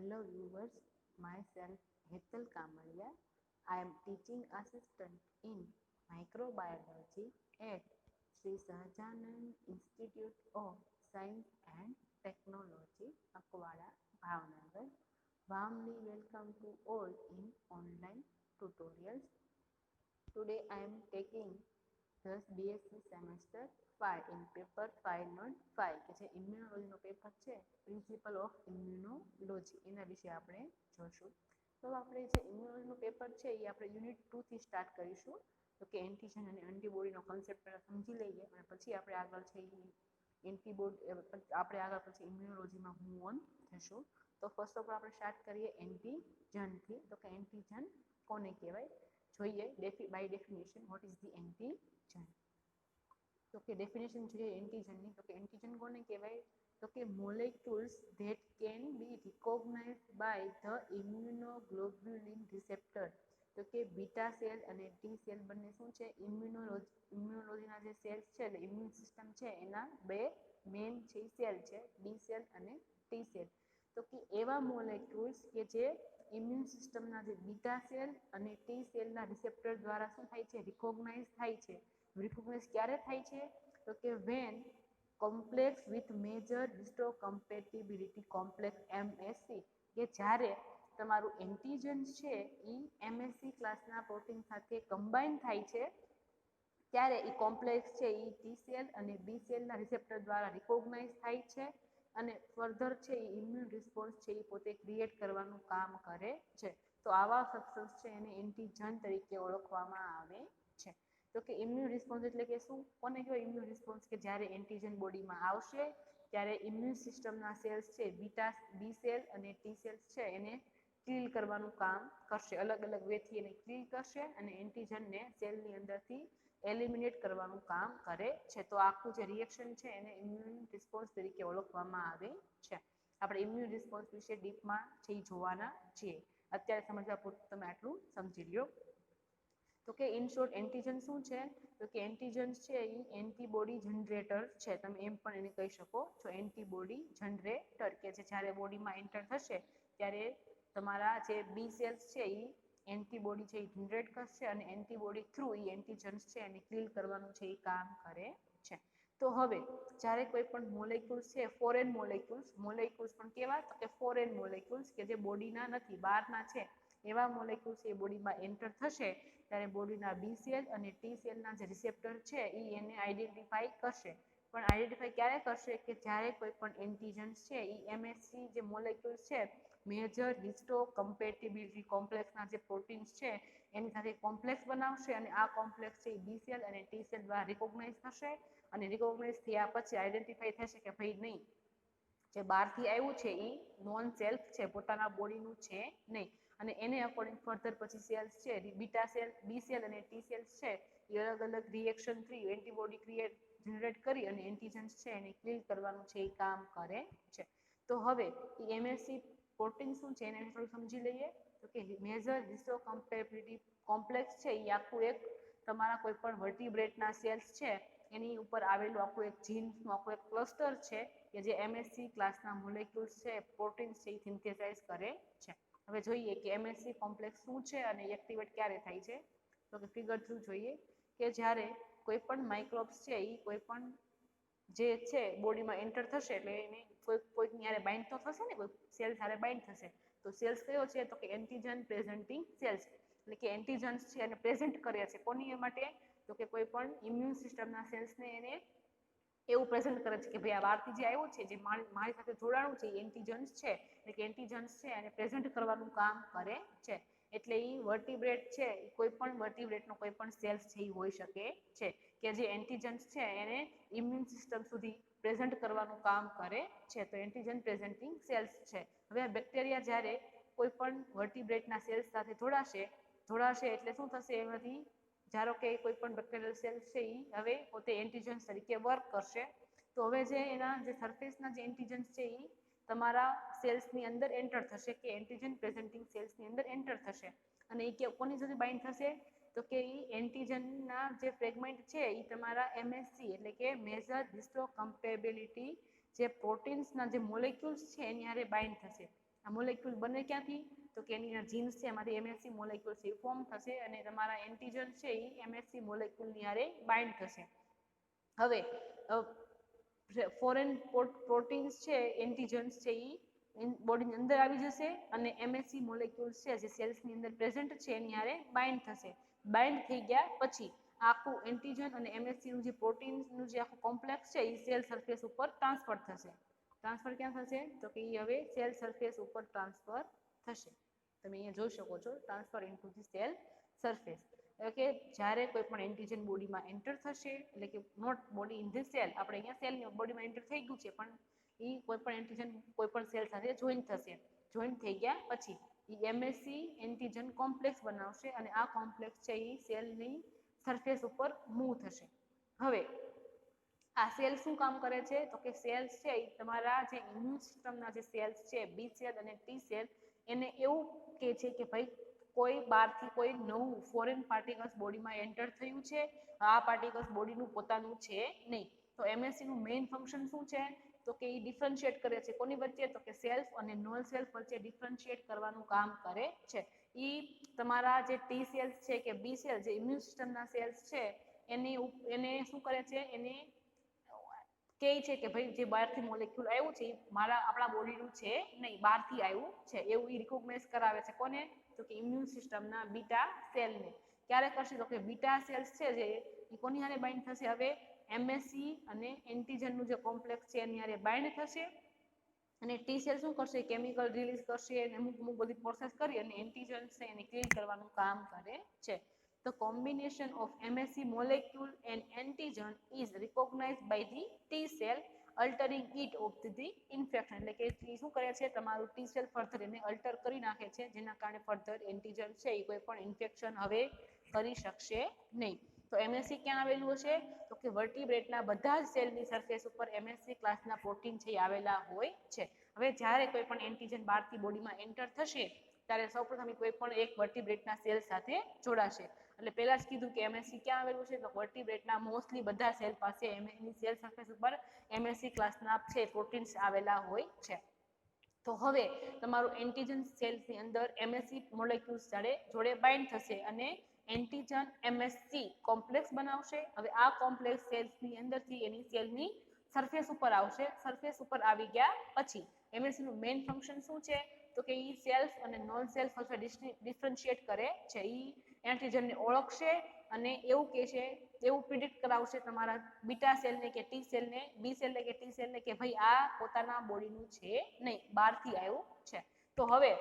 Hello viewers, myself Hetal Kamaria. I am teaching assistant in microbiology at Sri Sahajanand Institute of Science and Technology, Akwada, Bhavnagar. Warmly welcome to all in online tutorials. Today I am taking thus BSc semester 5 in paper 5 not 5 કે જે ઇમ્યુનોલોજીનો paper છે principal of immunology એના વિશે આપણે જોશું. તો આપણે જે ઇમ્યુનોલોજીનું પેપર છે એ આપણે યુનિટ 2 થી સ્ટાર્ટ કરીશું. તો કે એન્ટીજન અને એન્ટીબોડીનો કોન્સેપ્ટ પહેલાં સમજી લઈએ અને પછી આપણે આગળ છે એન્ટીબોડી આપણે આગળ પછી ઇમ્યુનોલોજીમાં મૂવ ઓન થશું. તો ફર્સ્ટ ઓફ ઓલ આપણે સ્ટાર્ટ કરીએ એન્ટીજનથી. તો કે એન્ટીજન કોને કહેવાય જોઈએ by definition what is the antigen. તો કે ડેફિનેશન જોઈએ એન્ટીજનની. તો કે એન્ટીજન કોને કહેવાય તો કે molecules that can be recognized by the immunoglobulin receptor. તો કે બીટા સેલ અને ટી સેલ બંને શું છે ઇમ્યુનોલોજીના જે સેલ્સ છે એટલે ઇમ્યુન સિસ્ટમ છે એના બે મેઇન છે સેલ છે બી સેલ અને ટી સેલ. તો કે એવા મોલેક્યુલ્સ કે જે ઇમ્યુન સિસ્ટમના જે બીટા સેલ અને ટી સેલના રિસેપ્ટર દ્વારા શું થાય છે રિકોગ્નાઇઝ થાય છે. રિકોગ્નાઇઝ ક્યારે થાય છે તો કે when complex with major histocompatibility complex MSC કે જ્યારે તમારું એન્ટીજન છે એ એમએસસી ક્લાસના પ્રોટીન સાથે કમ્બાઈન થાય છે ત્યારે એ કોમ્પ્લેક્સ છે એ ટી સેલ અને બી સેલના રિસેપ્ટર દ્વારા રિકોગ્નાઇઝ થાય છે અને ફર્ધર છે એ ઇમ્યુન રિસ્પોન્સ છે એ પોતે ક્રિએટ કરવાનું કામ કરે છે. તો આવા સબસ્ટન્સ છે એને એન્ટીજન તરીકે ઓળખવામાં આવે છે. તો કે ઇમ્યુન રિસ્પોન્સ એટલે કે શું કોને કહેવાય ઇમ્યુન રિસ્પોન્સ કે જ્યારે એન્ટીજન બોડીમાં આવશે ત્યારે ઇમ્યુન સિસ્ટમના સેલ્સ છે બી સેલ અને ટી સેલ્સ છે એને કિલ કરવાનું કામ કરશે. અલગ અલગ વેથી એને કિલ કરશે અને એન્ટીજનને સેલની અંદરથી એલિમિનેટ કરવાનું કામ કરે છે. તો આખું જે રિએક્શન છે એને ઇમ્યુન રિસ્પોન્સ તરીકે ઓળખવામાં આવે છે. આપણે ઇમ્યુન રિસ્પોન્સ વિશે ડીપમાં છે જોવાના છીએ. અત્યારે સમજવા પૂરતું તમે આટલું સમજી લ્યો. તો કે ઇન શોર્ટ એન્ટીજન શું છે તો કે એન્ટીજન્સ છે એ એન્ટીબોડી જનરેટર છે. તમે એમ પણ એને કહી શકો છો એન્ટીબોડી જનરેટર કે જે જ્યારે બોડીમાં એન્ટર થશે ત્યારે તમારા જે બી સેલ્સ છે એ એન્ટીબોડી છે એ જનરેટ કરશે અને એન્ટીબોડી થ્રુ એ એન્ટીજન્સ છે એને કિલ કરવાનું છે એ કામ કરે છે. તો હવે જ્યારે કોઈ પણ મોલેક્યુલ્સ છે ફોરેન મોલેક્યુલ્સ પણ કેવા તો કે ફોરેન મોલેક્યુલ્સ કે જે બોડીના નથી બહારના છે એવા મોલેક્યુલ્સ એ બોડીમાં એન્ટર થશે ત્યારે બોડીના બી સેલ અને ટી સેલના જે રિસેપ્ટર છે એ એને આઈડેન્ટિફાઈ કરશે. પણ આઈડેન્ટિફાઈ ક્યારે કરશે કે જ્યારે કોઈ પણ એન્ટીજન્સ છે એ એમએસસી જે મોલેક્યુલ્સ છે મેજર હિસ્ટો કમ્પેટિબિલિટી કોમ્પ્લેક્સના જે પ્રોટીન્સ છે એની સાથે કોમ્પ્લેક્સ બનાવશે અને આ કોમ્પ્લેક્સ છે એ બી સેલ અને ટી સેલ દ્વારા રિકોગ્નાઇઝ થશે અને રિકોગ્નાઇઝ થયા પછી આઈડેન્ટિફાઈ થશે કે ભાઈ નહીં જે બહારથી આવ્યું છે એ નોન સેલ્ફ છે પોતાના બોડીનું છે નહીં અને એને અકોર્ડિંગ ફર્ધર પછી સેલ્સ છે બીટા સેલ બી સેલ અને ટી સેલ્સ છે એ અલગ અલગ રિએક્શન થી એન્ટીબોડી જનરેટ કરી અને એન્ટીજન્સ છે એને કિલ કરવાનું છે એ કામ કરે છે. તો હવે એમએસસી પ્રોટીન શું છે એને થોડું સમજી લઈએ. તો કે મેજર હિસ્ટોકોમ્પેટિબિલિટી કોમ્પ્લેક્સ છે એ આખું એક તમારા કોઈ પણ વર્ટિબ્રેટના સેલ્સ છે એની ઉપર આવેલું આખું એક જીન્સનું આખું એક ક્લસ્ટર છે કે જે એમએસસી ક્લાસના મોલેક્યુલ્સ છે પ્રોટીન્સ છે એ સિન્થેસાઇઝ કરે છે. હવે જોઈએ કે એમએસસી કોમ્પ્લેક્સ શું છે અને એક્ટિવેટ ક્યારે થાય છે. તો કે ફિગર થ્રુ જોઈએ કે જ્યારે કોઈ પણ માઇક્રોબ્સ છે એ કોઈ પણ જે છે બોડીમાં એન્ટર થશે એટલે એને કોઈકની હારે બાઇન્ડ તો થશે ને કોઈ સેલ્સ હારે બાઇન્ડ થશે. તો સેલ્સ કયો છે તો કે એન્ટીજન પ્રેઝન્ટિંગ સેલ્સ એટલે કે એન્ટીજન્સ છે એને પ્રેઝન્ટ કરે છે કોની માટે તો કે કોઈ પણ ઇમ્યુન સિસ્ટમના સેલ્સને એને એવું પ્રેઝન્ટ કરે છે કે ભાઈ આ બહારથી જે આવ્યું છે જે મારી સાથે જોડાણું છે એ એન્ટીજન્સ છે એટલે કે એન્ટીજન્સ છે એને પ્રેઝન્ટ કરવાનું કામ કરે છે. એટલે એ વર્ટિબ્રેટ છે કોઈ પણ વર્ટિબ્રેટનો કોઈ પણ સેલ્સ છે એ હોઈ શકે છે કે જે એન્ટીજન્સ છે એને ઇમ્યુન સિસ્ટમ સુધી પ્રેઝન્ટ કરવાનું કામ કરે છે. તો એન્ટીજન પ્રેઝન્ટિંગ સેલ્સ છે. હવે આ બેક્ટેરિયા જ્યારે કોઈ પણ વર્ટિબ્રેટના સેલ્સ સાથે જોડાશે એટલે શું થશે એમાંથી ધારો કે કોઈ પણ બેક્ટેરિયલ સેલ્સ છે એ હવે પોતે એન્ટીજન્સ તરીકે વર્ક કરશે. તો હવે જે એના જે સરફેસના જે એન્ટીજન્સ છે એ તમારા સેલ્સની અંદર એન્ટર થશે કે એન્ટીજન પ્રેઝન્ટિંગ સેલ્સની અંદર એન્ટર થશે અને એ કોની સાથે બાઇન્ડ થશે તો કે એ એન્ટીજનના જે ફ્રેગમેન્ટ છે એ તમારા એમએસસી એટલે કે મેજર હિસ્ટોકોમ્પેટિબિલિટી જે પ્રોટીન્સના જે મોલેક્યુલ્સ છે એની હારે બાઇન્ડ થશે આ મોલેક્યુલ બને ક્યાંથી તો કે એની જીન્સ છે એમાંથી MHC મોલેક્યુલ છે ફોર્મ થશે અને તમારા એન્ટીજન છે એ MHC મોલેક્યુલની હારે બાઇન્ડ થશે. હવે ફોરેન પ્રોટીન્સ છે એન્ટીજન્સ છે એ બોડીની અંદર આવી જશે અને MHC મોલેક્યુલ્સ છે જે સેલ્સની અંદર પ્રેઝન્ટ છે એની હારે બાઇન્ડ થશે. બાઇન્ડ થઈ ગયા પછી આખું એન્ટીજન અને MHC નું જે પ્રોટીનનું જે આખું કોમ્પ્લેક્સ છે એ સેલ સરફેસ ઉપર ટ્રાન્સફર થશે. ટ્રાન્સફર ક્યાં થશે તો કે એ હવે સેલ સરફેસ ઉપર ટ્રાન્સફર થશે. તમે અહીંયા જોઈ શકો છો transfer into the cell surface. એટલે કે જ્યારે કોઈ પણ એન્ટીજન બોડીમાં એન્ટર થશે એટલે કે not body in the cell, આપણે અહીંયા સેલની બોડીમાં એન્ટર થઈ ગયું છે પણ એ કોઈ પણ એન્ટીજન કોઈ પણ સેલ સાથે જોઈન થશે. જોઈન થઈ ગયા પછી એ MHC એન્ટીજન કોમ્પ્લેક્સ બનાવશે અને આ કોમ્પ્લેક્સ છે એ સેલની સરફેસ ઉપર મૂવ થશે. હવે આ સેલ શું કામ કરે છે તો કે સેલ્સ છે એ તમારા જે ઇમ્યુન સિસ્ટમના જે સેલ્સ છે બી સેલ અને ટી સેલ એને એવું કહે છે કે ભાઈ કોઈ બહારથી કોઈ નવું ફોરેન પાર્ટિકલ્સ બોડીમાં એન્ટર થયું છે, આ પાર્ટિકલ્સ બોડીનું પોતાનું છે નહીં. તો MHC નું મેઇન ફંક્શન શું છે તો કે એ ડિફરન્શિએટ કરે છે કોની વચ્ચે તો કે સેલ્ફ અને નોન સેલ્ફ વચ્ચે ડિફરન્શિએટ કરવાનું કામ કરે છે. એ તમારા જે ટી સેલ્સ છે કે બી સેલ જે ઇમ્યુન સિસ્ટમના સેલ્સ છે એને શું કરે છે એને કહે છે કે ભાઈ જે બહારથી મોલેક્યુલ આવ્યું છે આપણા બોડીનું છે નહીં, બહારથી આવ્યું છે એવું એ રિકોગ્નાઇઝ કરાવે છે. કોને તો કે ઇમ્યુન સિસ્ટમના બીટા સેલને. ક્યારે કરશે તો કે બીટા સેલ્સ છે જે એ કોની હારે બાઇન્ડ થશે હવે MHC અને એન્ટીજનનું જે કોમ્પ્લેક્સ છે એની હારે બાઇન્ડ થશે અને ટી સેલ શું કરશે કેમિકલ રિલીઝ કરશે અને અમુક બધી પ્રોસેસ કરી અને એન્ટીજન છે એને ક્લિયર કરવાનું કામ કરે છે. The combination of MHC molecule and antigen is recognized by the T cell, altering it of the infection. એટલે કે શું કરે છે તમારું ટી સેલ ફર્ધર એને અલ્ટર કરી નાખે છે જેના કારણે ફર્ધર એન્ટીજન છે એ કોઈ પણ ઇન્ફેક્શન હવે કરી શકશે નહીં. તો MHC ક્યાં આવેલું હશે તો કે વર્ટિબ્રેટના બધા જ સેલની સરફેસ ઉપર MHC ક્લાસના પ્રોટીન છે આવેલા હોય છે. હવે જ્યારે કોઈ પણ એન્ટીજન બહારથી બોડીમાં એન્ટર થશે ત્યારે સૌપ્રથમ કોઈ પણ એક વર્ટિબ્રેટના સેલ સાથે જોડાશે. એટલે પહેલા જ કીધું કે MHC ક્યાં આવેલું છે તો વર્ટિબ્રેટના મોસ્ટલી બધા સેલ પાસે એની સેલ સરફેસ ઉપર MHC ક્લાસના છે પ્રોટીન્સ આવેલા હોય છે. તો હવે તમારું એન્ટીજન સેલ્સની અંદર MHC મોલેક્યુલ્સ જોડે બાઇન્ડ થશે અને એન્ટીજન MHC કોમ્પ્લેક્સ બનાવશે. હવે આ કોમ્પ્લેક્સ સેલ્સની અંદરથી એની સેલની સરફેસ ઉપર આવશે. સરફેસ ઉપર આવી ગયા પછી MHC નું મેઇન ફંક્શન શું છે તો કે એ સેલ્ફ અને નોન સેલ્ફ વચ્ચે ડિફરન્શિએટ કરે છે. એ એન્ટીજનને ઓળખશે અને એવું કહેશે એવું પ્રિડિક્ટ કરાવશે તમારા બીટા સેલને કે ટી સેલને બી સેલને કે ટી સેલને કે ભાઈ આ પોતાના બોડીનું છે નહીં, બહારથી આવ્યું છે. તો હવે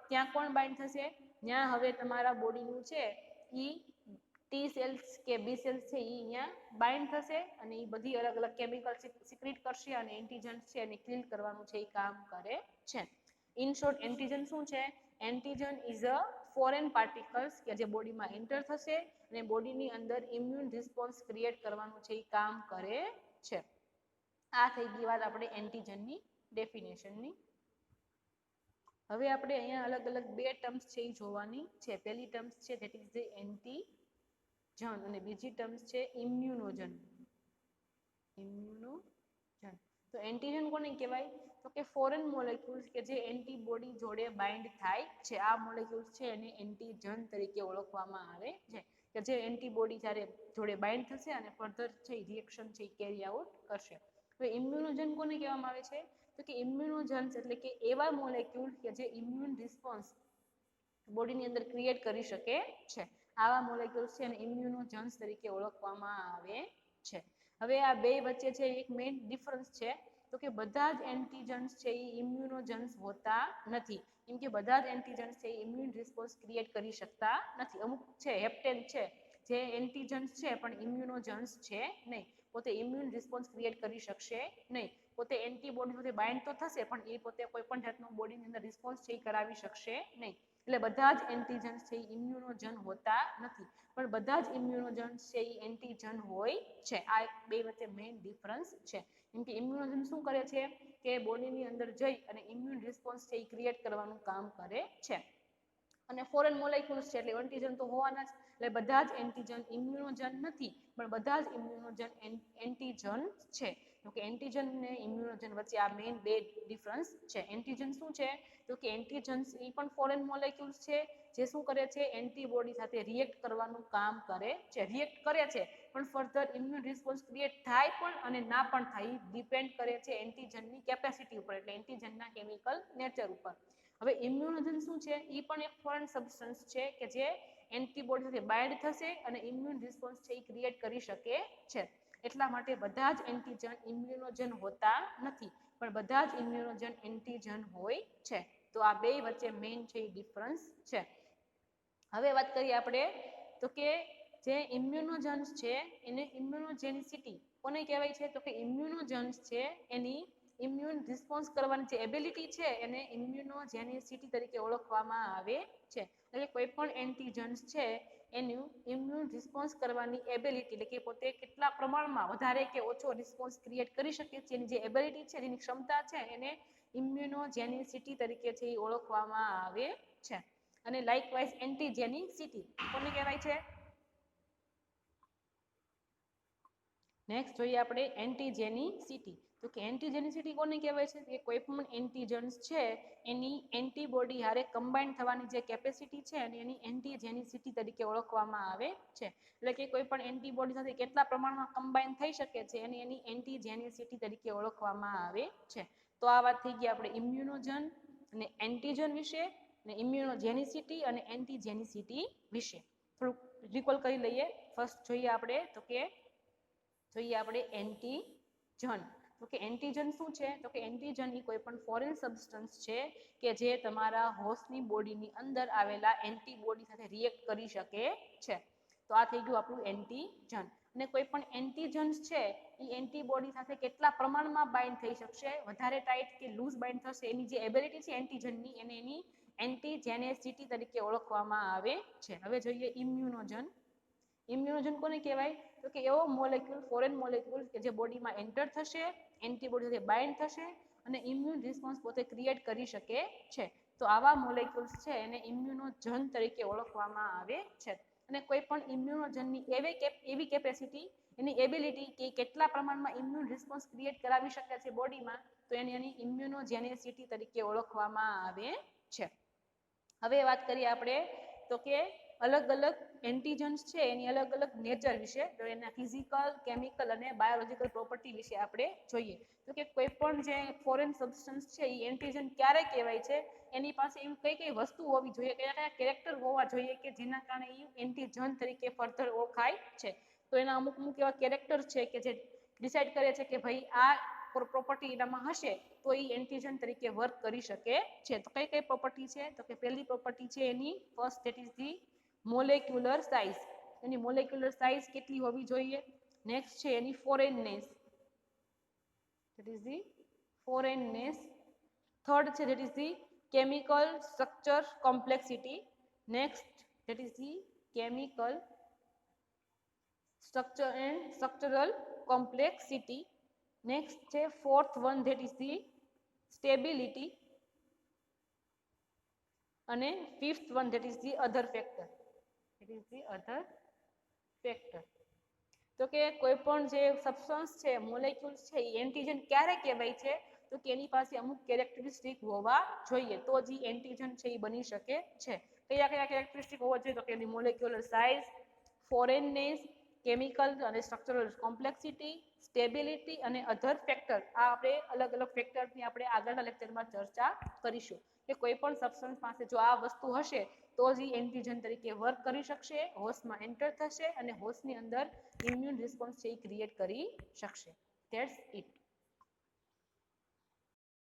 ત્યાં કોણ બાઇન્ડ થશે ત્યાં હવે તમારા બોડીનું છે એ ટી સેલ્સ કે બી સેલ્સ છે એ અહીંયા બાઇન્ડ થશે અને એ બધી અલગ અલગ કેમિકલ સિક્રેટ કરશે અને એન્ટીજન છે એને કિલ કરવાનું છે એ કામ કરે છે. ઇન શોર્ટ એન્ટીજન શું છે antigen is a foreign particles કે જે બોડીમાં એન્ટર થશે અને બોડીની અંદર ઇમ્યુન રિસ્પોન્સ ક્રિએટ કરવાનું છે એ કામ કરે છે. આ થઈ ગઈ વાત આપણે એન્ટીજનની ડેફિનેશનની. હવે આપણે અહીંયા અલગ અલગ બે ટર્મ્સ છે એ જોવાની છે. પહેલી ટર્મ્સ છે ધેટ ઇઝ ધ એન્ટીજન અને બીજી ટર્મ્સ છે ઇમ્યુનોજન. ઇમ્યુનોજન તો એન્ટીજન કોને કહેવાય તો કે ફોરેન મોલેક્યુલ્સ કે જે એન્ટીબોડી જોડે બાઇન્ડ થાય છે. આ મોલેક્યુલ્સ છે એને એન્ટીજન તરીકે ઓળખવામાં આવે છે કે જે એન્ટીબોડી જ્યારે જોડે બાઇન્ડ થશે અને ફર્ધર છે રિએક્શન છે કેરી આઉટ કરશે. હવે ઇમ્યુનોજન કોને કહેવામાં આવે છે તો કે ઇમ્યુનોજન્સ એટલે કે એવા મોલેક્યુલ કે જે ઇમ્યુન રિસ્પોન્સ બોડીની અંદર ક્રિએટ કરી શકે છે. આવા મોલેક્યુલ્સ છે અને ઇમ્યુનોજન્સ તરીકે ઓળખવામાં આવે છે. હવે આ બે વચ્ચે છે એક મેઇન ડિફરન્સ છે તો કે બધા જ એન્ટીજન્સ છે એ ઇમ્યુનોજન્સ હોતા નથી. કેમ કે બધા જ એન્ટીજન્સ છે એ ઇમ્યુન રિસ્પોન્સ ક્રિએટ કરી શકતા નથી. અમુક છે હેપ્ટેન છે જે એન્ટીજન્સ છે પણ ઇમ્યુનોજન્સ છે નહીં, પોતે ઇમ્યુન રિસ્પોન્સ ક્રિએટ કરી શકશે નહીં. પોતે એન્ટીબોડી સાથે બાઇન્ડ તો થશે પણ એ પોતે કોઈ પણ જાતનો બોડીની અંદર રિસ્પોન્સ છે એ કરાવી શકશે નહીં. એટલે બધા જ એન્ટીજન્સ છે એ ઇમ્યુનોજન હોતા નથી પણ બધા જ ઇમ્યુનોજન્સ છે એ એન્ટીજન હોય છે. આ બે વચ્ચે મેઇન ડિફરન્સ છે. કેમ કે ઇમ્યુનોજન શું કરે છે કે બોડીની અંદર જઈ અને ઇમ્યુન રિસ્પોન્સ છે એ ક્રિએટ કરવાનું કામ કરે છે. અને ફોરેન મોલેક્યુલ્સ છે એટલે એન્ટીજન તો હોવાના જ, એટલે બધા જ એન્ટીજન ઇમ્યુનોજન નથી, પણ બધા જ ઇમ્યુનોજન એન્ટીજન છે. તો કે એન્ટીજન ને ઇમ્યુનોજન વચ્ચે આ મેઇન બે ડિફરન્સ છે. એન્ટીજન શું છે? તો કે એન્ટીજન્સ એ પણ ફોરેન મોલેક્યુલ્સ છે જે શું કરે છે? એન્ટીબોડી સાથે રિએક્ટ કરવાનું કામ કરે છે. રિએક્ટ કરે છે પણ ફર્ધર ઇમ્યુન રિસ્પોન્સ ક્રિએટ થાય પણ અને ના પણ થાય, ડિપેન્ડ કરે છે એન્ટીજનની કેપેસિટી ઉપર, એટલે એન્ટીજનના કેમિકલ નેચર ઉપર. હવે ઇમ્યુનોજન શું છે? એ પણ એક ફોરેન સબસ્ટન્સ છે કે જે એન્ટીબોડી સાથે બાઇન્ડ થશે અને ઇમ્યુન રિસ્પોન્સ છે એ ક્રિએટ કરી શકે છે. એટલા માટે બધા જ એન્ટીજન ઇમ્યુનોજન હોતા નથી, પણ બધા જ ઇમ્યુનોજન એન્ટીજન હોય છે. તો આ બે વચ્ચે મેઇન છે એ ડિફરન્સ છે. હવે વાત કરીએ આપણે તો કે જે ઇમ્યુનોજન્સ છે એને ઇમ્યુનોજેનિસિટી કોને કહેવાય છે? તો કે ઇમ્યુનોજન્સ છે એની ઇમ્યુન રિસ્પોન્સ કરવાની જે એબિલિટી છે એને ઇમ્યુનોજેનિસિટી તરીકે ઓળખવામાં આવે છે. એટલે કોઈ પણ એન્ટીજન્સ છે એનું ઇમ્યુન રિસ્પોન્સ કરવાની એબિલિટી, એટલે કે પોતે કેટલા પ્રમાણમાં વધારે કે ઓછો રિસ્પોન્સ ક્રિએટ કરી શકે છે, એની જે એબિલિટી છે, જેની ક્ષમતા છે, એને ઇમ્યુનોજેનિસિટી તરીકે છે એ ઓળખવામાં આવે છે. અને લાઇકવાઇઝ એન્ટીજેનિસિટી કોને કહેવાય છે? નેક્સ્ટ જોઈએ આપણે એન્ટીજેનિસિટી. તો કે એન્ટીજેનિસિટી કોને કહેવાય છે? કે કોઈ પણ એન્ટીજન્સ છે એની એન્ટીબોડી હારે કમ્બાઇન થવાની જે કેપેસિટી છે અને એની એન્ટીજેનિસિટી તરીકે ઓળખવામાં આવે છે. એટલે કે કોઈ પણ એન્ટીબોડી સાથે કેટલા પ્રમાણમાં કમ્બાઇન થઈ શકે છે અને એની એન્ટીજેનિસિટી તરીકે ઓળખવામાં આવે છે. તો આ વાત થઈ ગઈ આપણે ઇમ્યુનોજન અને એન્ટીજન વિશે, અને ઇમ્યુનોજેનિસિટી અને એન્ટીજેનિસિટી વિશે. થોડુંક રિકોલ કરી લઈએ. ફર્સ્ટ જોઈએ આપણે તો કે એન્ટીજન. તો કે એન્ટીજન શું છે? તો કે એન્ટીજન એ કોઈ પણ ફોરેન સબસ્ટન્સ છે કે જે તમારા હોસ્ટની બોડીની અંદર આવેલા એન્ટીબોડી સાથે રિએક્ટ કરી શકે છે. તો આ થઈ ગયું આપણું એન્ટીજન. અને કોઈ પણ એન્ટીજન્સ છે એ એન્ટીબોડી સાથે કેટલા પ્રમાણમાં બાઇન્ડ થઈ શકશે, વધારે ટાઈટ કે લૂઝ બાઇન્ડ થશે, એની જે એબિલિટી છે એન્ટીજનની, એને એની એન્ટીજેનેસિટી તરીકે ઓળખવામાં આવે છે. હવે જોઈએ ઇમ્યુનોજન. ઇમ્યુનોજન કોને કહેવાય? તો કે એવો મોલેક્યુલ, ફોરેન મોલેક્યુલ કે જે બોડીમાં એન્ટર થશે, એન્ટીબોડી સાથે બાઇન્ડ થશે અને ઇમ્યુન રિસ્પોન્સ પોતે ક્રિએટ કરી શકે છે. તો આવા મોલેક્યુલ્સ છે એને ઇમ્યુનોજન તરીકે ઓળખવામાં આવે છે. અને કોઈ પણ ઇમ્યુનોજનની એવી કેપેસિટી, એની એબિલિટી કે કેટલા પ્રમાણમાં ઇમ્યુન રિસ્પોન્સ ક્રિએટ કરાવી શકે છે બોડીમાં, તો એની ઇમ્યુનોજેનિસિટી તરીકે ઓળખવામાં આવે છે. હવે વાત કરીએ આપણે તો કે અલગ અલગ એન્ટીજન્સ છે એની અલગ અલગ નેચર વિશે. તો એના ફિઝિકલ, કેમિકલ અને બાયોલોજિકલ પ્રોપર્ટી વિશે આપણે જોઈએ. તો કે કોઈ પણ જે ફોરેન સબસ્ટન્સ છે એ એન્ટીજન ક્યારે કહેવાય છે, એની પાસે એવી કઈ કઈ વસ્તુ હોવી જોઈએ, કયા કયા કેરેક્ટર હોવા જોઈએ કે જેના કારણે એ એન્ટીજન તરીકે ફર્ધર ઓળખાય છે. તો એના અમુક અમુક એવા કેરેક્ટર છે કે જે ડિસાઇડ કરે છે કે ભાઈ આ પ્રોપર્ટી એનામાં હશે તો એ એન્ટીજન તરીકે વર્ક કરી શકે છે. તો કઈ કઈ પ્રોપર્ટી છે? તો કે પહેલી પ્રોપર્ટી છે એની first, that is the molecular size. એની મોલેક્યુલર સાઇઝ કેટલી હોવી જોઈએ? નેક્સ્ટ છે એની foreignness, that is the foreignness. Third છે that is the chemical structure complexity. Next that is the chemical structure and structural complexity. Next છે fourth one, that is the stability. અને fifth one, that is the other factor. It is the other factor. તો કે કોઈ પણ જે substance છે, molecules છે, એ antigen ક્યારે કહેવાય છે? તો કે એની પાસે અમુક કેરેક્ટરિસ્ટિક હોવા જોઈએ તો જ એન્ટીજન છે એ બની શકે છે. કયા કયા કેરેક્ટરિસ્ટિક હોવા જોઈએ? તો કે એની મોલેક્યુલર સાઇઝ, ફોરેનનેસ, કેમિકલ અને સ્ટ્રક્ચરલ કોમ્પ્લેક્સિટી, સ્ટેબિલિટી અને અધર ફેક્ટર. આ આપણે અલગ અલગ ફેક્ટરની આપણે આગળના લેક્ચરમાં ચર્ચા કરીશું કે કોઈ પણ સબસ્ટન્સ પાસે જો આ વસ્તુ હશે તો જ એન્ટીજન તરીકે વર્ક કરી શકશે, હોસ્ટમાં એન્ટર થશે અને હોસ્ટની અંદર ઇમ્યુન રિસ્પોન્સ છે એ ક્રિએટ કરી શકશે. That's it.